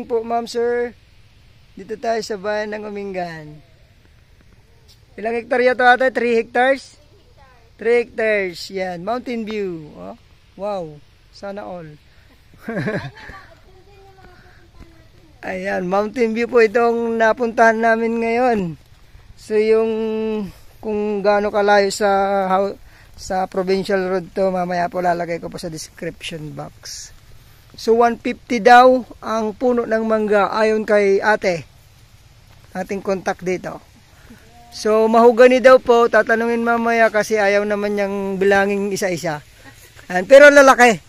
morning po, ma'am, sir. Dito tayo sa bayan ng Umingan. Ilang hektarya to ata? 3 hectares? 3 hectares. Yan, Mountain View. Oh, wow, sana all. Ayan, Mountain View po itong napuntahan namin ngayon. So yung kung gaano kalayo sa provincial road to, mamaya po lalagay ko po sa description box. So 150 daw ang puno ng mangga ayon kay ate. Ating contact dito. So mahogany daw po, tatanungin mamaya kasi ayaw naman niyang bilangin isa-isa. Pero lalaki.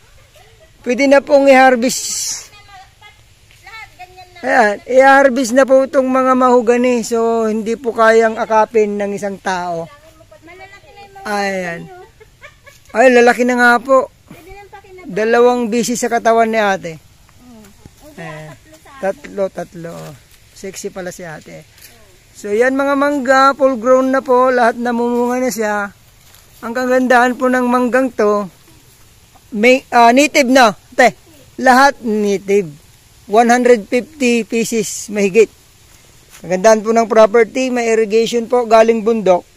Pwede na pong i-harvest. Ayan, i-harvest na po itong mga mahogany. So, hindi po kayang akapin ng isang tao. Ayan. Ay, lalaki na nga po. 2 busy sa katawan ni ate. Ayan. Tatlo. Sexy pala si ate. So, yan mga mangga, full grown na po. Lahat namumunga na siya. Ang kagandahan po ng manggang to, native na. Te, lahat native. 150 pieces mahigit. Kagandahan po ng property, may irrigation po galing bundok.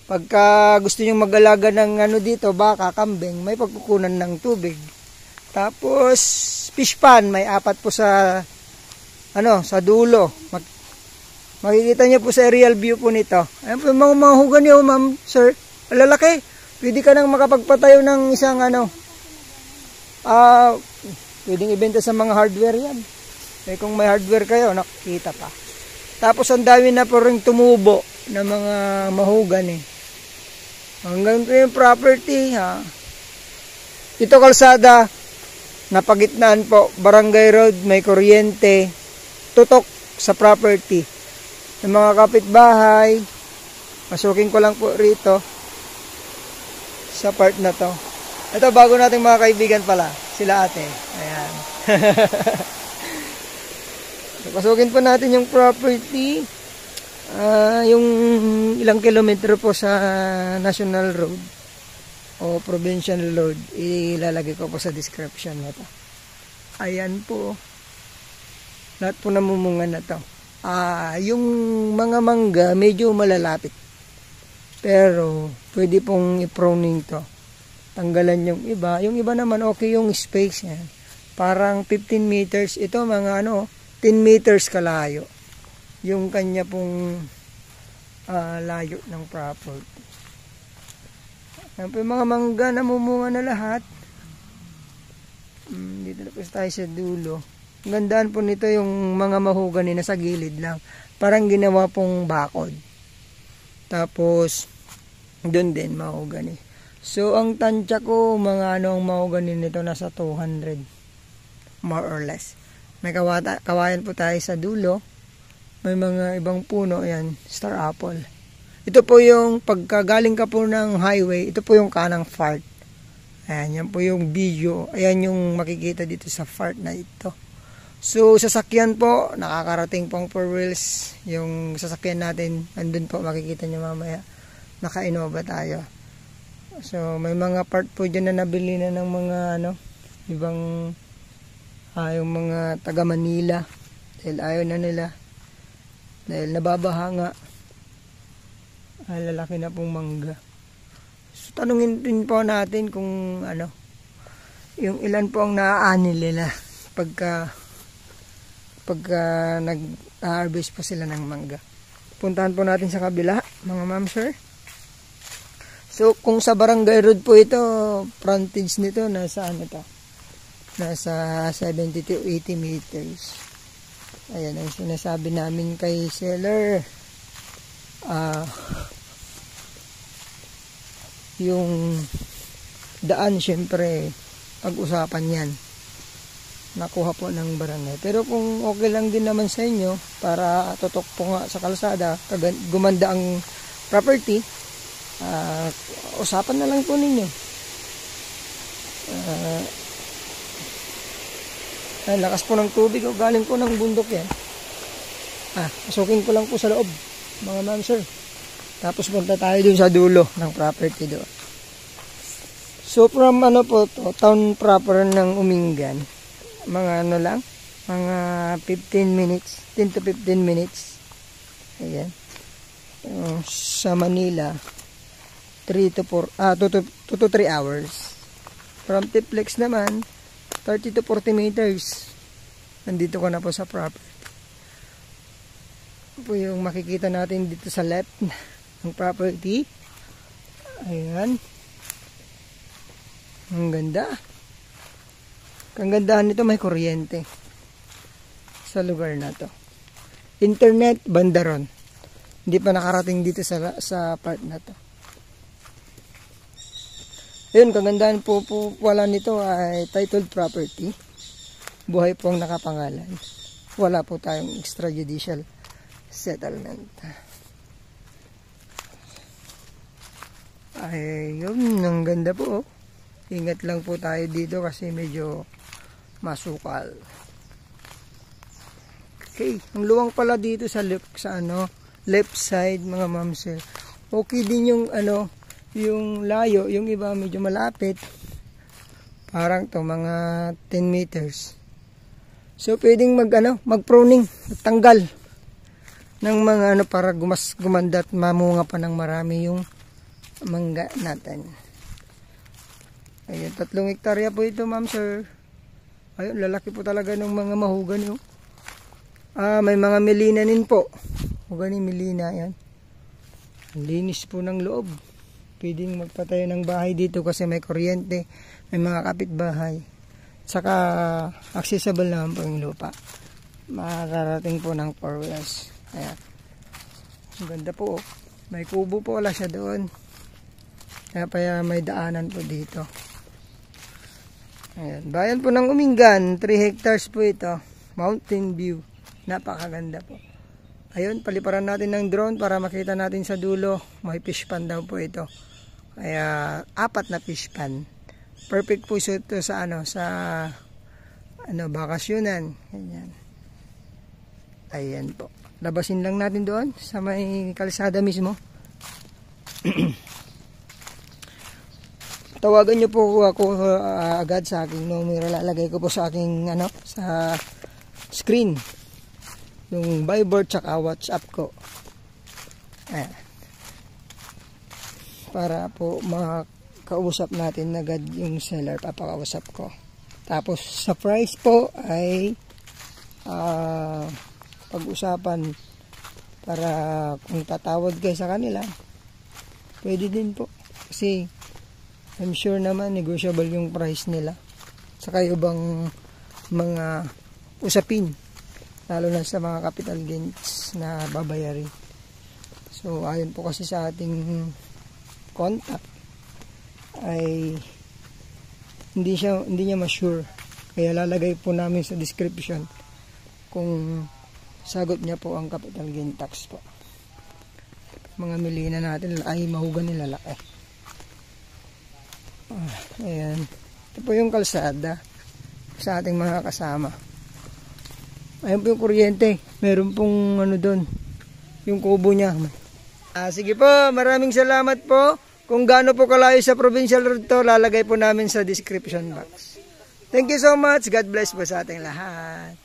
Pagka gusto nyo mag-alaga ng ano dito, baka, kambing, may pagkukunan ng tubig. Tapos fish pan, may 4 po sa sa dulo. Makikita nyo po sa aerial view po nito. Ayan po yung mga hugan nyo, ma'am, sir. Lalaki. Pwede ka nang makapagpatayo ng isang pwedeng ibenta sa mga hardware yan. Eh kung may hardware kayo, nakikita pa. Tapos ang dami na po rin tumubo na mga mahugan eh. Hanggang yung property ha. Ito kalsada, napagitnaan po, Barangay Road, may kuryente, tutok sa property. Yung mga kapitbahay, masukin ko lang po rito sa part na to. Ito bago nating mga kaibigan pala, sila ate. Ayan. Pasukin po natin yung property. Yung ilang kilometro po sa national road o provincial road, ilalagay ko po sa description na to. Ayan po. Lahat po namumunga na to. Yung mga mangga medyo malalapit. Pero pwede pong i-pruning to. Tanggalan yung iba. Yung iba naman okay yung space yan. Parang 15 meters. Ito mga 10 meters kalayo. Yung kanya pong layo ng property. Yan po yung mga mangga namumunga na lahat. Dito na po tayo sa dulo. Ang gandaan po nito yung mga mahogany na sa gilid lang. Parang ginawa pong bakod. Tapos doon din mahogany. So, ang tansya ko, mga ang mahogany nito, nasa 200. More or less. May kawayan po tayo sa dulo. May mga ibang puno, yan, star apple. Ito po yung, pagkagaling ka po ng highway, ito po yung kanang fart. Ayan, yan po yung video. Ayan yung makikita dito sa fart na ito. So, sasakyan po, nakakarating pong 4 wheels. Yung sasakyan natin, andun po, makikita nyo mamaya. Naka-Innova tayo. So, may mga part po dyan na nabili na ng mga ibang yung mga taga Manila. Dahil ayaw na nila. Dahil nababaha nga. Lalaki na pong mangga. So, tanungin din po natin kung yung ilan po ang naaani nila pagka nag-harvest po sila ng mangga. Puntahan po natin sa kabila, mga ma'am, sir. So, kung sa Barangay Road po ito, frontage nito, nasa nasa 70 to 80 meters. Ayan ang sinasabi namin kay seller. Yung daan, syempre, pag-usapan yan. Nakuha po ng barangay. Pero kung okay lang din naman sa inyo, para tutok po nga sa kalsada, gumanda ang property, usapan na lang po ninyo. Lakas po ng tubig, galing po ng bundok yan. Pasukin ko lang po sa loob, mga ma'am, sir. Tapos punta tayo dun sa dulo ng property doon. So from town proper ng Umingan, mga lang, Mga 15 minutes, 10 to 15 minutes. Ayan. Sa Manila, 2 to 3 hours. From Tiplex naman, 30 to 40 meters. Nandito ka na po sa property. Ito po yung makikita natin dito sa left ng property. Ayan. Ang ganda. Ang gandahan nito, may kuryente sa lugar na to. Internet, bandaron. Hindi pa nakarating dito sa part na to. Ayun, kagandahan po wala nito ay titled property. Buhay po ang nakapangalan. Wala po tayong extrajudicial settlement. Ayun, ang ganda po. Ingat lang po tayo dito kasi medyo masukal. Okay, ang luwang pala dito sa left side mga ma'am sir. Okay din yung yung layo, yung iba medyo malapit. Parang to mga 10 meters. So pwedeng mag-pruning, tanggal ng mga para gumanda at mamunga pa ng marami yung mangga natin. Ayun, 3 hektarya po ito ma'am sir. Ayun, lalaki po talaga ng mga mahogany. May mga melina din po. Mahogany melina yan. Linis po ng loob. Pwedeng magpatayo ng bahay dito kasi may kuryente, may mga kapitbahay. Saka accessible naman po yung lupa. Makakarating po ng 4 wheels. Ayan. Ang ganda po. May kubo po wala siya doon. Kaya may daanan po dito. Ayan. Bayan po ng Umingan. 3 hectares po ito. Mountain view. Napakaganda po. Ayun, paliparan natin ng drone para makita natin sa dulo. May fish pan daw po ito. Kaya 4 na fish pan. Perfect po ito sa bakasyonan. Ayan. Ayan po. Labasin lang natin doon sa may kalsada mismo. Tawagan niyo po ako agad sa aking numero. Lalagay ko po sa aking sa screen. Yung Viber tsaka WhatsApp ko. Ayan. Para po makausap natin agad yung seller, papakausap ko. Tapos sa price po ay pag-usapan para kung tatawag kayo sa kanila, pwede din po. Kasi I'm sure naman negotiable yung price nila. Saka yung bang mga usapin, lalo na sa mga capital gains na babayarin. So ayon po kasi sa ating contact ay hindi niya ma-sure. Kaya lalagay po namin sa description kung sagot niya po ang capital gain tax po. Mga melina natin ay mahugan nila laki. Ayan. Ito po yung kalsada sa ating mga kasama. Ayan po yung kuryente. Meron pong doon. Yung kubo niya. Sige po, maraming salamat po. Kung gaano po kalayo sa provincial road to, lalagay po namin sa description box. Thank you so much. God bless po sa ating lahat.